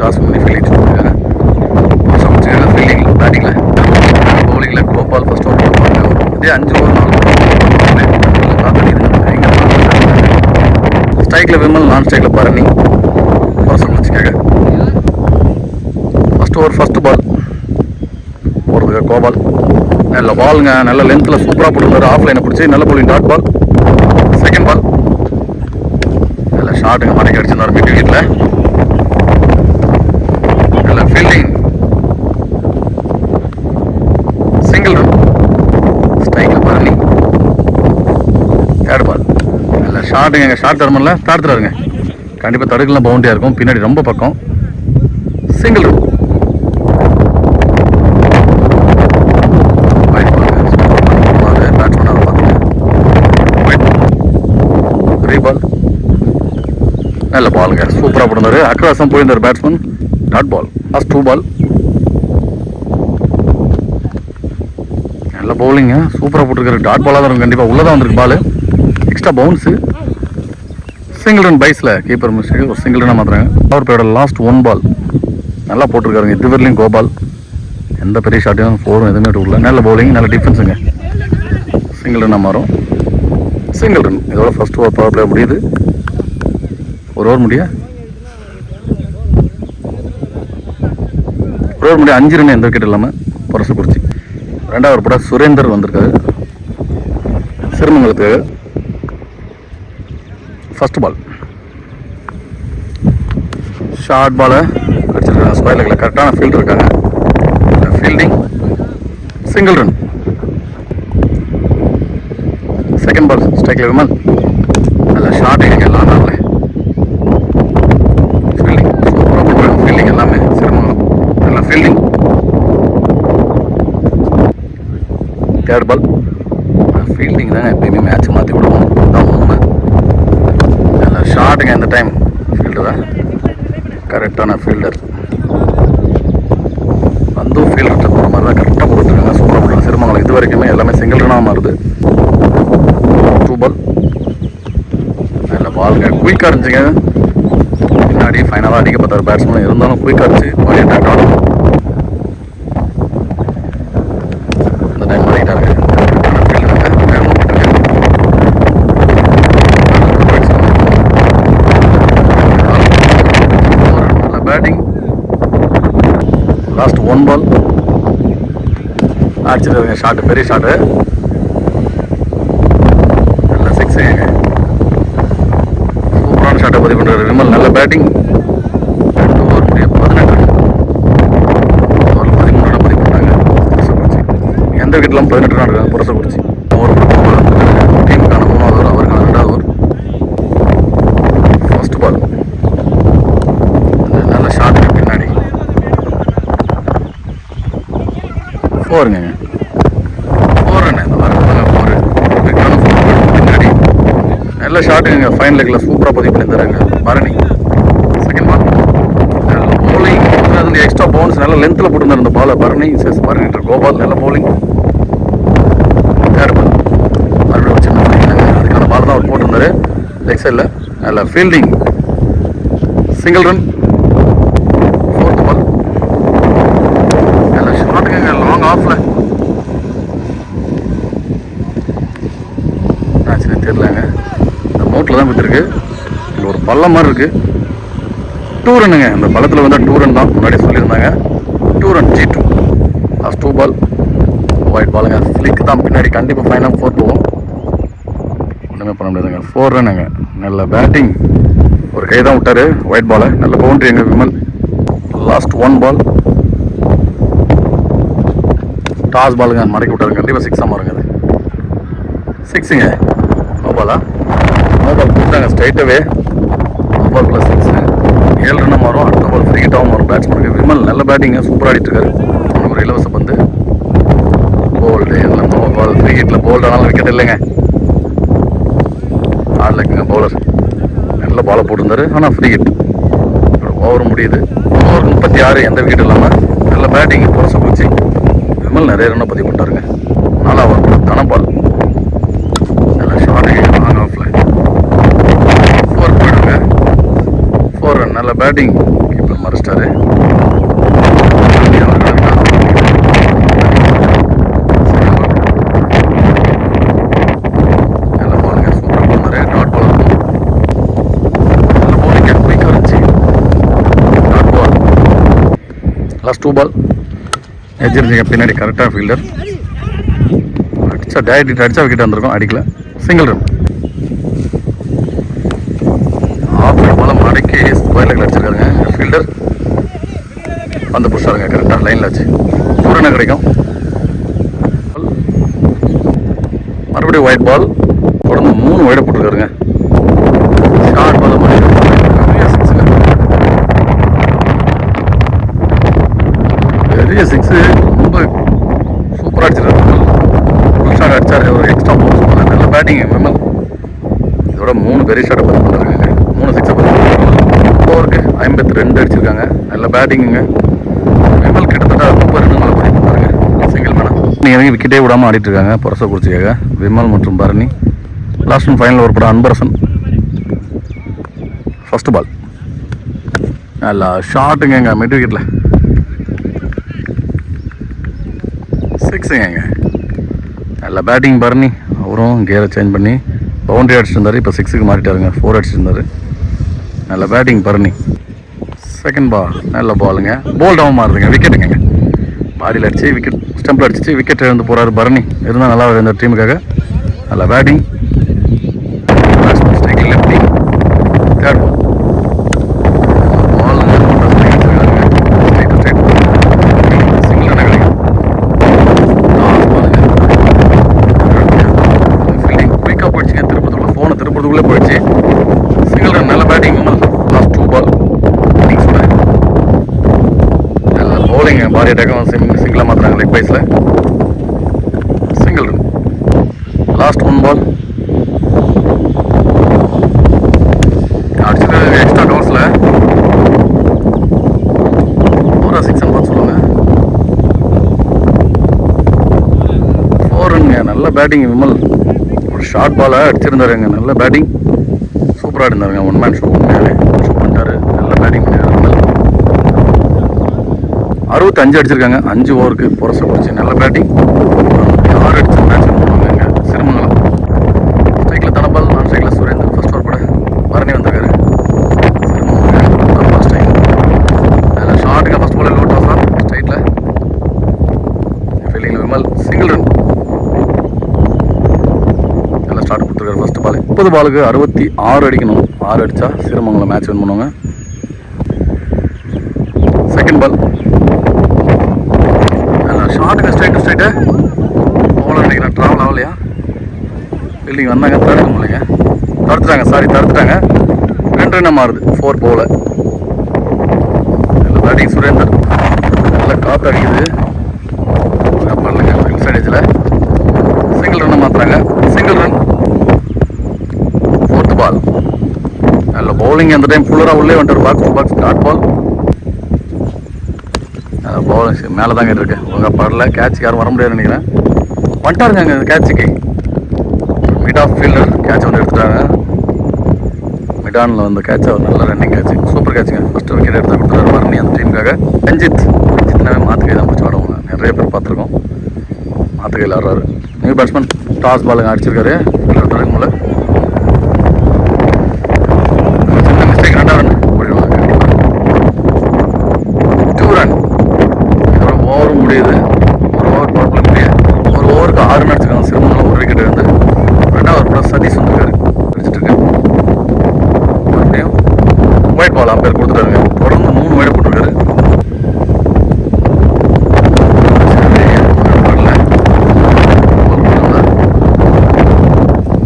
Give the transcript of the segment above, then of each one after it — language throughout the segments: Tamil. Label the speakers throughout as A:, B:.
A: டாஸ் பண்ணி ஃபீல்டிங் சொல்லியிருக்காங்க. சமைச்சிருக்காங்க ஃபீல்டிங்கில் பேட்டிங்கில் பவுலிங்கில் கோபால் ஃபஸ்ட் ஓவர் போடுவாங்க. இதே 5 ஓவர் 4 ஸ்ட்ரைக்கில் விமல், நான் ஸ்ட்ரைக்கில் பரணி. சமைச்சிக்காங்க ஃபஸ்ட் ஓவர் ஃபஸ்ட்டு பால் போடுறதுக்கு கோபால் நல்ல பாலுங்க, நல்ல லென்த்தில் சூப்பராக போட்டுருந்தாரு. ஆஃப் லைனை பிடிச்சி நல்ல bowling dot ball. Second ball நல்ல ஷாட்டுங்க, மடக்கி அடிச்சிருந்தார் மிட் விக்கெட்டில். நல்ல ஃபீல்டிங், சிங்கிள் ரன். ஸ்ட்ரைக்கில் பரணி. தேர்ட் பால் நல்ல ஷாட்டுங்க, எங்கள் ஷார்ட் தரமில்ல தடுத்துறாருங்க. கண்டிப்பாக தடுக்கலாம், பவுண்டரியாக இருக்கும். பின்னாடி ரொம்ப பக்கம். Single run. நல்ல பாலுங்க, சூப்பராக போட்டிருந்தாரு. அக்ராசம் போயிருந்தார் batsman. Dot ball. Last 2 ball. நல்ல பவுலிங்க, சூப்பராக போட்டிருக்காரு. டாட் பாலாக தான் இருக்கும், கண்டிப்பாக உள்ளதான் வந்திருக்கு ball. Extra bounce. Single run பைஸில் கீப்பர் மிஸ்டேக், ஒரு சிங்கிள் ரன்னாக மாற்றுறாங்க. பவர் பிளேயோட லாஸ்ட் 1 பால் நல்லா போட்டிருக்காருங்க. இதுவரையிலையும் கோபால் எந்த பெரிய ஷாட்டையும் 4 எதுவுமே விடல. நல்ல பவுலிங், நல்ல டிஃபென்ஸுங்க. சிங்கிள் ரன்னாக மாறும். Single run. இதோட ஃபர்ஸ்ட் ஓவர் பவர் பிளே முடியுது. ஒரு ஓவர் முடிய 5 ரன், எந்த விக்கெட் இல்லாமல் புரசக்குறிச்சி. 2வது போட சுரேந்தர் வந்திருக்காரு சிறுமங்கலத்துக்கு. ஃபர்ஸ்ட் பால் ஷார்ட் பாலை அடிச்சிருக்காங்க. ஸ்கொயர் லெக்கில் கரெக்டான ஃபீல்டு இருக்காங்க. Fielding, single run. Second ball ஸ்ட்ரைக்கில் விமல். நல்ல ஷார்ட் எங்கே லானாவில் ஃபீல்டிங், சூப்பராக போடுறாங்க. ஃபீல்டிங் எல்லாமே சிரமம். நல்ல ஃபீல்டிங். தேர்ட் பால் ஃபீல்டிங் தாங்க எப்பயுமே மேட்ச் மாற்றி விடுவோம். அதான் உண்மை. நல்ல ஷார்ட்டுங்க. இந்த டைம் ஃபீல்டு தான் கரெக்டான ஃபீல்டர். வந்து ஃபீல்டர்கிட்ட போகிற மாதிரி தான் கரெக்டாக போட்டுருக்காங்க. சூப்பராக போட்டுருக்காங்க சிறுமங்கலம். இது வரைக்குமே எல்லாமே சிங்கிள் ரனாக மாறுது. 2 பால் நல்ல பாலுங்க, குயிக்காக இருந்துச்சுங்க. பின்னாடி ஃபைனலாக அடிக்க பார்த்தார் பேட்ஸ்மேன். இருந்தாலும் குயிக்காக இருந்துச்சு. பாடி அட்டாக் ஆகும். இந்த டைம் மாறிக்கிட்டாருங்க. நல்ல பேட்டிங். லாஸ்ட் 1 பால் அடிச்சிருக்காங்க. ஷாட்டு, பெரிய ஷாட்டு. நல்ல 6 சூப்பரான ஷாட்டை பதிவு பண்ணுறாரு விமல். நல்ல பேட்டிங். 2 ஓவர் முடிய 18 ரன். 13 ரன் பதிவு பண்ணுறாங்க புரசக்குறிச்சி. எந்த விக்கெட்லாம் 18 ரன் இருக்காங்க புரசக்குறிச்சி. ஒரு டீமுக்கான 3வது ஓவர், அவருக்கான 2வது ஓவர். ஃபர்ஸ்ட் பால் நல்ல ஷாட்டுங்க பின்னாடி. 4ங்க. 4 ரன். இந்த மாதிரி 4 பின்னாடி நல்ல ஷாட்டுங்க. ஃபைன் லெக்கில் சூப்பராக பதிவு பண்ணியிருந்தாருங்க பரணி. செகண்ட் பால் பவுலிங், அதில் எக்ஸ்ட்ரா பவுன்ஸ் நல்ல லென்த்தில் போட்டுருந்தார் இந்த பாலை. பரணி பரணின்ற கோபால் நல்ல பவுலிங். தேர்ட் பால் மறுபடியும் சின்ன பண்ணியிருந்தாங்க. அதுக்கான பால் தான் அவர் போட்டிருந்தாரு லெக் சைடில். நல்ல ஃபீல்டிங், சிங்கிள் ரன். 4th பால் நல்ல ஷாட்டுங்க, லாங் ஆஃபில். ஆச்சுன்னு தெரியலங்க, இந்த மோட்டில் தான் விட்டுருக்கு. இங்கே ஒரு பள்ளம் மாதிரி இருக்குது. 2 ரன்னுங்க. இந்த பள்ளத்தில் வந்தால் 2 ரன் தான் முன்னாடி சொல்லியிருந்தாங்க. 2 ரன் G2. லாஸ்ட் 2 பால் ஒயிட் பாலுங்க. ஃப்ளிக் தான் பின்னாடி. கண்டிப்பாக ஃபைனல் 4 போகும். ஒன்றுமே பண்ண முடியாதுங்க. 4 ரன்னுங்க. நல்ல பேட்டிங். ஒரு கை தான் விட்டார் ஒயிட் பாலை. நல்ல பவுண்டரி எங்கள் விமல். லாஸ்ட் 1 பால் டாஸ் பாலுங்க, மடக்கி விட்டாரு. கண்டிப்பாக 6 மாறுங்க. அது 6ங்க. நோபாலா? நோபால் கொடுத்தாங்க ஸ்ட்ரைட்டாகவே. நோபால் ப்ளஸ் 6 7 ரன்னாக மாறும். அடுத்த பால் ஃப்ரீ ஹிட்டாகவும் மாறும் பேட்ஸ்மேனுக்கு. விமல் நல்ல பேட்டிங்க, சூப்பராக ஆடிட்டுருக்காரு. அவனுக்கு ஒரு இலவச பந்து. போல்டு எல்லாம் பால் ஃப்ரீ ஹிட்டில் போல்டு ஆனாலும் விக்கெட் இல்லைங்க. ஆடலைக்குங்க பவுலர். நல்ல பாலை போட்டிருந்தாரு, ஆனால் ஃப்ரீ ஹிட். ஓவர் முடியுது. ஓவர் 36, எந்த விக்கெட் இல்லாமல். நல்ல பேட்டிங் புரசக்குறிச்சி. விமல் நிறைய ரன்னை பதிவு பண்ணிட்டாருங்க. 4வது ஓவர் தனபால் நல்ல ஷார்ட் லாங் ஆஃபில். 4 போயிடுங்க. 4 ரன். நல்ல பேட்டிங். கீப்பர் மறைச்சிட்டாரு. லாஸ்ட் 2 பால் எஜிருந்தீங்க பின்னாடி கரெக்டாக ஃபீல்டர் அடிச்சா டேரக்ட் அடிச்சா விக்கெட் வந்திருக்கும், அடிக்கல. Single run. ஆஃப் பால் மடக்கி ஸ்கொயர் அடிச்சிருக்காருங்க ஃபீல்டர். வந்து புஷாருங்க கரெக்டாக லைனில் வச்சு 2 ரன் கிடைக்கும். மறுபடியும் ஒயிட் பால், தொடர்ந்து 3 ஒயிட போட்டுருக்காருங்க. ஷார்ட் பால் பெரிய 6 ரொம்ப சூப்பராக அடிச்சிருக்காரு. ஃபுல் ஷாட் அடிச்சாரு, ஒரு எக்ஸ்ட்ரா பவுன்ஸ் நல்ல பேட்டிங் விமல். இதோட 3 பெரிய ஷாட்டை பார்த்து பண்ணிருக்காங்க, 3 6 ஓவருக்கு 52 அடிச்சிருக்காங்க. நல்ல பேட்டிங்குங்க விமல். கிட்டத்தட்ட 30 ரன் பதிவு பண்ணாருங்க சிங்கிள் மேனா. இறங்கி விக்கெட்டே விடாமல் ஆடிட்டு இருக்காங்க புரசக்குறிச்சிக்காக விமல் மற்றும் பரணி. லாஸ்ட் அண்ட் ஃபைனல் ஒரு படம் அன்பரசன். ஃபர்ஸ்ட் பால் நல்லா ஷாட்டுங்க மிட் விக்கெட்டில் 6ங்க. நல்ல பேட்டிங் பரணி, அவரும் கியரை சேஞ்ச் பண்ணி பவுண்டரி அடிச்சுட்டு இருந்தார். இப்போ 6க்கு மாறிட்டாருங்க, 4 அடிச்சுட்டு இருந்தார். நல்ல பேட்டிங் பரணி. செகண்ட் பால் நல்ல பாலுங்க, போல்ட் ஆகாம மாறுதுங்க, விக்கெட்டுங்க. பாடியில் அடிச்சு விக்கெட், ஸ்டம்பில் அடிச்சு விக்கெட் இழந்து போகிறாரு பரணி. இருந்தால் நல்லா இந்த டீமுக்காக. நல்ல batting. Lefty third ball single run கிடைக்கும். ஃபீல்டிங் குயிக்காக போயிடுச்சுங்க. திருப்பத்துக்குள்ள ஃபோனை திருப்பத்துக்குள்ளே போயிடுச்சு. Single run. நல்ல பேட்டிங். லாஸ்ட் 2 பால் நல்ல பவுலிங். பாடி அட்டாக்கும் சிங்கிளாக மாற்றுறாங்க லெக் பைஸில். Single run. லாஸ்ட் 1 பால் அடிச்சது எக்ஸ்ட்ரா கவர்ஸில் ஒரு 6 பால் சொல்லுவாங்க. 4 ரன்ங்க. நல்ல பேட்டிங் விமல். ஒரு ஷார்ட் பாலை அடிச்சிருந்தாருங்க. நல்ல பேட்டிங், சூப்பராக இருந்தாருங்க. 1 மேன் ஷோ உண்மையாகவே ஷோ பண்ணிட்டாரு. நல்ல பேட்டிங் பண்ணாரு விமல். 65 அடிச்சிருக்காங்க 5 ஓவருக்கு புரசக்குறிச்சி. நல்ல பேட்டிங். 6 அடிச்சு மேட்ச் பண்ணுவாங்க சிறுமங்கலம். ஸ்ட்ரைக்கில் தனபால், நான் ஸ்ட்ரைக்கில் சுரேந்தர். ஃபர்ஸ்ட் ஓவர் கூட பரணி வந்திருக்காரு. நல்ல ஷார்ட்டுங்க. ஃபர்ஸ்ட் பால் லோட் ஆஃப் தான் ஸ்ட்ரைட்டில் ஃபீல்டிங்கில் விமல். Single run. நல்ல ஸ்டார்ட் கொடுத்துருக்காரு ஃபர்ஸ்ட் பால். 30 பாலுக்கு 66 அடிக்கணும். 6 அடித்தா சிறுமங்கலம் மேட்ச் வின் பண்ணுவாங்க. செகண்ட் பால் ஷார்ட்டுங்க. ஸ்ட்ரைட்டு பவுலர் நினைக்கிறேன். ட்ராவல் ஆகலையா? ஃபீல்டிங் வந்தாங்க, தடுக்க முடியலைங்க. தடுத்துட்டாங்க. 2 ரன்னாக மாறுது 4 போல. நல்ல பேட்டிங் சுரேந்தர். நல்ல காற்று அடிக்குது. பண்ணலங்க ஹில் சைட் ஏஜில். சிங்கிள் ரன்னை மாற்றுறாங்க. Single run. 4th பால் நல்ல பவுலிங். அந்த டைம் ஃபுல்லராக உள்ளே வந்துட்டு box to box. Dot ball. Bowling மேலே தாங்க இருக்கு. உங்க படல கேட்சுக்கு யாரும் வர முடியாதுன்னு நினைக்கிறேன். வந்துட்டாருங்க அங்கே கேட்சுக்கு. மிட் ஆஃப் ஃபீல்டர் கேட்ச் வந்து எடுத்துட்டாங்க. மிடானில் வந்து கேட்ச், அவர் நல்ல ரன்னிங் கேட்ச், சூப்பர் கேட்சுங்க. ஃபஸ்ட்டு விக்கெட் எடுத்து கொடுத்துருவாரு பரணி அந்த டீமுக்காக. ரஞ்சித்னாவே மாற்றுக்கை தான் பிடிச்சி ஆடுவாங்க. நிறைய பேர் பார்த்துருக்கோம். மாற்றுக்கையில் ஆடுறாரு. New batsman. டாஸ் பாலுங்க அடிச்சிருக்காரு. ஃபீல்டர் தொடங்க முடியல. சின்ன மிஸ்டேக். 2 ரன் போயிடுவாங்க. 2 ரன். இதோட ஓவரும் முடியுது. ஒரு ஓவர் பவர் பிளே முடியாது. ஒரு ஓவருக்கு 6 ரன் அடிச்சிருக்காங்க சிறுமங்கலம். ஒரு விக்கெட் வந்து 2வது ஓவர் கூட சதீஷ் வந்துருக்காரு அடிச்சிட்டு இருக்கு. மறுபடியும் ஒயிட் பால் அம்பேர் கொடுத்துட்டாருங்க. தொடர்ந்து 3 ஒயிட் போட்டிருக்காரு.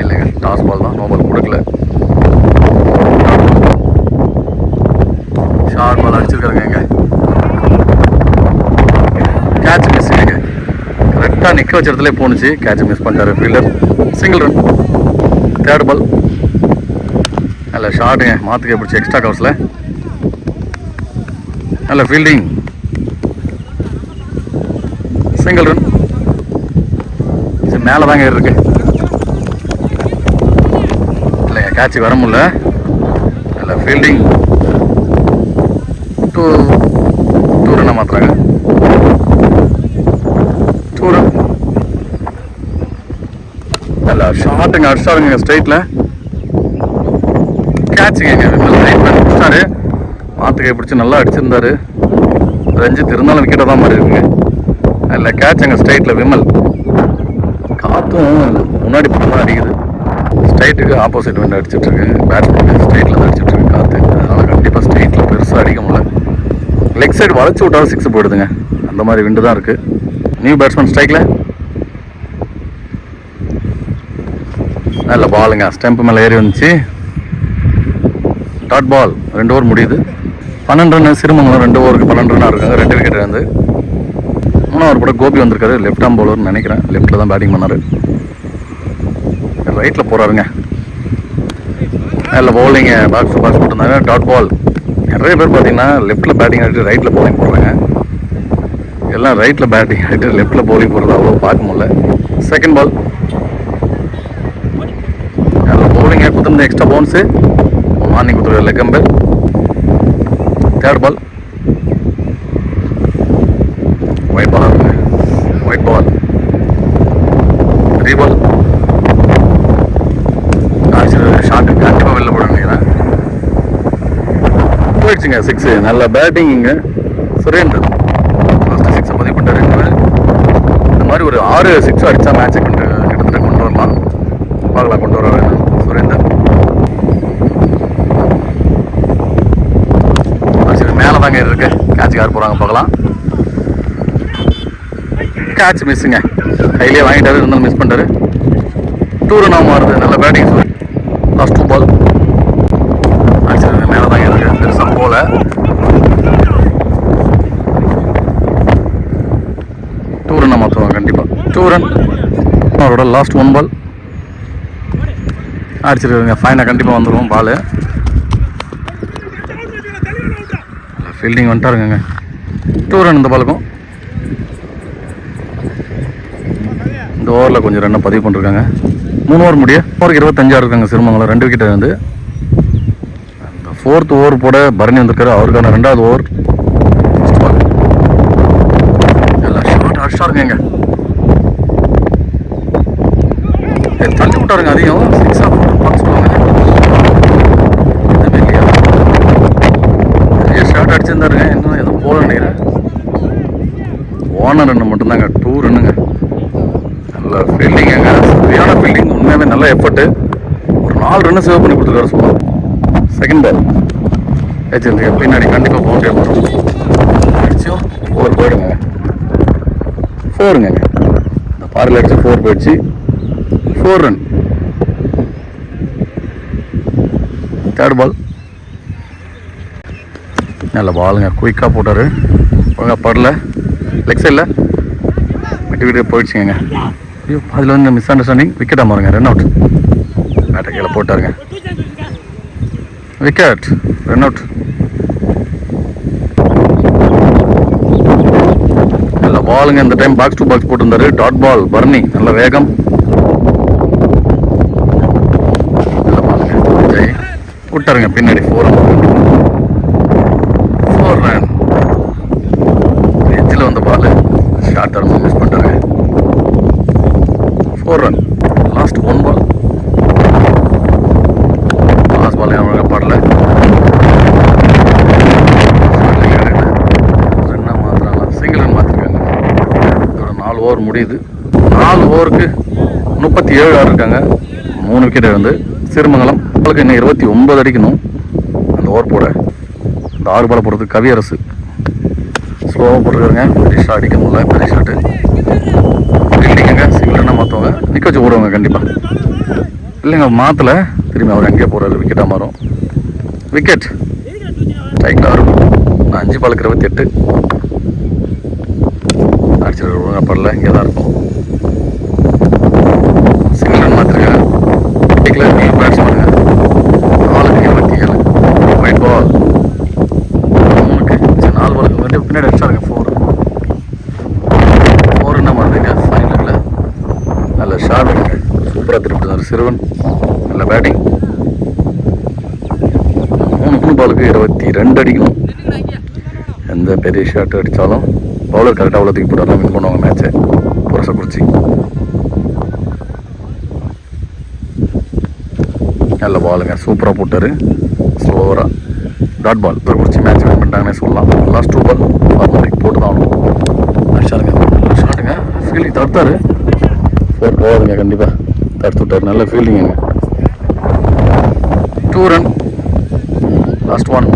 A: இல்லைங்க, டாஸ் பால் தான். நோ பால் கொடுக்கல. ஷார்ட் பால் அடிச்சிருக்காருங்க. இங்கே கேட்ச் மிஸ். கரெக்டாக நிற்க வச்ச இடத்துல போணுச்சு. கேட்ச் மிஸ் பண்ணிட்டாரு fielder. Single run. 3rd ball நல்ல ஷார்ட்டுங்க. மாற்றுக்கை பிடிச்சி எக்ஸ்ட்ரா கவர்ஸில். நல்ல ஃபீல்டிங். Single run. மேலே தாங்க இருக்கு. இல்லைங்க, கேட்சுக்கு வர முடியல. நல்ல ஃபீல்டிங். 2 ரன்னை மாற்றுறாங்க. 2 ரன். நல்ல ஷார்ட்டுங்க. அடிச்சாருங்க ஸ்ட்ரைட்டில். கேட்சுங்க. விமல் ரைட் பேட் பிடிச்சாரு. மாற்றுக்கை பிடிச்சி நல்லா அடிச்சிருந்தாரு. ரஞ்சித் இருந்தாலும் விக்கெட்டாக தான் மாதிரி இருக்குங்க. அதில் கேட்ச் அங்கே ஸ்ட்ரைட்டில் விமல். காற்றும் முன்னாடி பக்கம் தான் அடிக்குது. ஸ்ட்ரைட்டுக்கு ஆப்போசிட் விண்டு அடிச்சிட்ருக்கு. பேட்ஸ்மேனுக்கு ஸ்ட்ரைட்டில் தான் அடிச்சிட்ருக்கு காற்று. அதனால் கண்டிப்பாக ஸ்ட்ரைட்டில் பெருசாக அடிக்க முடியல. லெக் சைடு வளைச்சி விட்டாலும் 6 போயிடுதுங்க. அந்த மாதிரி விண்டு தான் இருக்குது. நியூ பேட்ஸ்மேன் ஸ்ட்ரைக்கில் நல்ல பாலுங்க. ஸ்டெம்ப் மேலே ஏறி வந்துச்சு. Dot ball. 2 ஓவர் முடியுது. 12 ரன். சிறுமங்கலம் 2 ஓவருக்கு 12 ரன்னாக இருக்காங்க. 2 விக்கெட் இருந்து 3 ஓவர் கூட கோபி வந்திருக்காரு. லெஃப்ட் ஆம் பவுலர்னு நினைக்கிறேன். லெஃப்ட்டில் தான் பேட்டிங் பண்ணார். ரைட்டில் போகிறாருங்க. நல்ல பவுலிங்க. பாக்ஸ் போட்டிருந்தாங்க. Dot ball. நிறைய பேர் பார்த்தீங்கன்னா லெஃப்ட்டில் பேட்டிங் ஆகிட்டு ரைட்டில் பவுலிங் போடுறாங்க. எல்லாம் ரைட்டில் பேட்டிங் ஆகிட்டு லெஃப்ட்டில் பவுலிங் போடுறது அவ்வளோ பார்க்க முடியல. Second ball. நல்ல பவுலிங்க. குத்துருந்த எக்ஸ்ட்ரா பவுன்ஸு. மார்னிங் குத்துற leg umpire. Third ball. Wide ball இருக்குங்க. ஒயிட் பால். 3 பால். ஷார்ட்டு கண்டிப்பாக வெளில போட நினைக்கிறேன். போயிடுச்சுங்க 6. நல்ல பேட்டிங்க. சுரேந்தர் ஃபஸ்ட்டு 6 பதிவு பண்ணிட்டாரு. இந்த மாதிரி ஒரு 6 6 அடித்தா மேட்சை கிட்டத்தட்ட கொண்டு வரலாம். பார்க்கலாம் கொண்டு வர வேணும் சுரேந்தர். சரி மேலே தாங்க இருக்கு. கேட்ச் யார் போகிறாங்க பார்க்கலாம். கேட்ச் மிஸ்ஸுங்க. கையிலே வாங்கிட்டாரு. இருந்தாலும் மிஸ் பண்ணிட்டாரு. 2 ரன் மாறுது. நல்ல பேட்டிங். லாஸ்ட் 2 பால். ஆக்சுவலி மேலே தான் இருக்கு. பெருசாக போல. டூ ரன் மாற்றுவாங்க கண்டிப்பாக. 2 ரன். அவரோட லாஸ்ட் 1 பால். அடிச்சிருக்காங்க. ஃபைனாக கண்டிப்பாக வந்துடும் பால். ஃபீல்டிங் வந்துட்டாருங்க. 2 ரன் இந்த பாலுக்கும். இந்த ஓவரில் கொஞ்சம் ரன்னை பதிவு பண்ணிருக்காங்க. 3 ஓவர் முடிய. ஓவருக்கு 25 இருக்காங்க சிறுமங்கலம். 2 விக்கெட் இருந்து. அந்த 4th ஓவர் போட பரணி வந்திருக்காரு. அவருக்கான 2வது ஓவர். எல்லாம் ஷார்ட் அடிச்சாருங்க. தள்ளி விட்டாருங்க. அதையும் 6 பார்த்துருவாங்க. நிறைய ஷார்ட் அடிச்சிருந்தாருங்க. இன்னும் எதுவும் போல நினைக்கிறேன். ஓனர் ரன் மட்டும்தாங்க. 2 ரன்னுங்க. நல்ல ஃபீல்டிங்க. சரியான ஃபீல்டிங். உண்மையாகவே நல்ல எஃபர்ட்டு. ஒரு 4 ரன்னு சேவ் பண்ணி கொடுத்துருக்காரு சும்மா. Second ball. ஏஜென்ட் பின்னாடி கண்டிப்பாக பவுண்டரி வரும். அடிச்சும் 4 போயிடுங்க. 4ங்க. இந்த பாரில் அடிச்சு 4 போயிடுச்சு. 4 ரன். தேர்ட் பால். நல்ல பாலுங்க. குயிக்காக போட்டார். ஒழுங்காக படல. லெக் சைடில் விட்டு விட்டு போயிடுச்சுங்க. ஐயோ அதில் வந்து மிஸ் அண்டர்ஸ்டாண்டிங். விக்கெட்டாக மாறுங்க. Run out. பேட்டை கீழே போட்டாருங்க. விக்கெட். Run out. நல்ல பாலுங்க. இந்த டைம் பாக்ஸ் டு பாக்ஸ் போட்டிருந்தாரு. Dot ball. பர்னி. நல்ல வேகம். நல்ல பாலுங்க. விஜய் விட்டாருங்க பின்னாடி. 4 ரன். எஜ்ஜில் வந்த பால். ஷார்ட் டர்மாக மிஸ் பண்ணிட்டாருங்க. 4 run. Last 1 ball. Last ball அவங்க பாடல. ரன்னாக மாற்றுறாங்க. சிங்கிள் ரன் மாற்றிருக்காங்க. இதோட 4 ஓவர் முடியுது. 4 ஓவருக்கு 37 ஆறு இருக்காங்க. 3 விக்கெட் இருந்து. சிறுமங்கலம் அவங்களுக்கு இன்னும் 29 அடிக்கணும் அந்த ஓவர் போட. இந்த 6 பாலை போடுறதுக்கு கவியரசு ஸ்லோவாக போட்டுருக்காருங்க. பெரிய ஷாட் அடிக்க முடியல. பெரிய ஷாட்டு. ஃபீல்டிங்க. சிங்கிள் ரன்னாக மாற்றுவாங்க. நிற்க வச்சு ஓடுவாங்க கண்டிப்பாக. இல்லைங்க மாற்றலை. திரும்பி அவர் எங்கேயே போகிறாரு. விக்கெட்டாக மாறும். விக்கெட். ஸ்ட்ரைக்கில் வரும். 5 பாலுக்கு 28. அடிச்சிட்டு ஒழுங்காக படல. இங்கே தான் இருக்கும். சிங்கிள் ரன் மாற்றிருக்காங்க. ஸ்ட்ரைக்கில் நியூ பேட்ஸ்மேனுங்க. 4க்கு 27. White ball. 3க்கு 4 பாலுக்கு வந்து பின்னாடி அடிச்சாருங்க. 4 ரன்னாக மாறுதுங்க. ஃபைனலில் நல்ல ஷாட் இருக்குங்க. சூப்பராக திருப்பிட்டு சிறுவன். நல்ல பேட்டிங். 3 பாலுக்கு 22 அடிக்கணும். எந்த பெரிய ஷாட் அடித்தாலும் பவுலர் கரெக்டாக அவ்வளோ தூக்கி போட்டாலும் வின் பண்ணுவாங்க மேட்சை. புரசக்குறிச்சி. நல்ல பாலுங்க. சூப்பராக போட்டார். ஸ்லோவராக டாட் பால். புரசக்குறிச்சி மேட்ச் வின் பண்ணிட்டாங்க. பண்ணிட்டாங்கன்னே சொல்லலாம். லாஸ்ட் 2 பால் ஃபார்மாலிட்டி போட்டு தான் ஆகணும். அடிச்சாருங்க ஷாட்டுங்க, ஃபீல்டிங் தடுத்தாரு, 4 போகாதுங்க கண்டிப்பாக, தடுத்து விட்டார். நல்ல ஃபீல்டிங்குங்க. 2 ரன், லாஸ்ட் 1.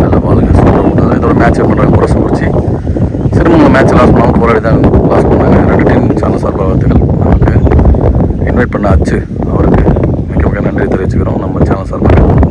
A: நல்ல பாலுங்க, சூப்பர். இதோட மேட்ச் பண்ணுறாங்க புரசம் குறிச்சி. சிறுமங்க மேட்ச் லாஸ் பண்ணாமல் போராடி தான் லாஸ் பண்ணாங்க. 2 டீம் சேனல் சார்பாக வாழ்த்துக்கள். நமக்கு இன்வைட் பண்ண ஆச்சு, அவருக்கு மிக மிக நன்றி தெரிவிச்சுக்கிறோம் நம்ம சேனல் சார்பாக.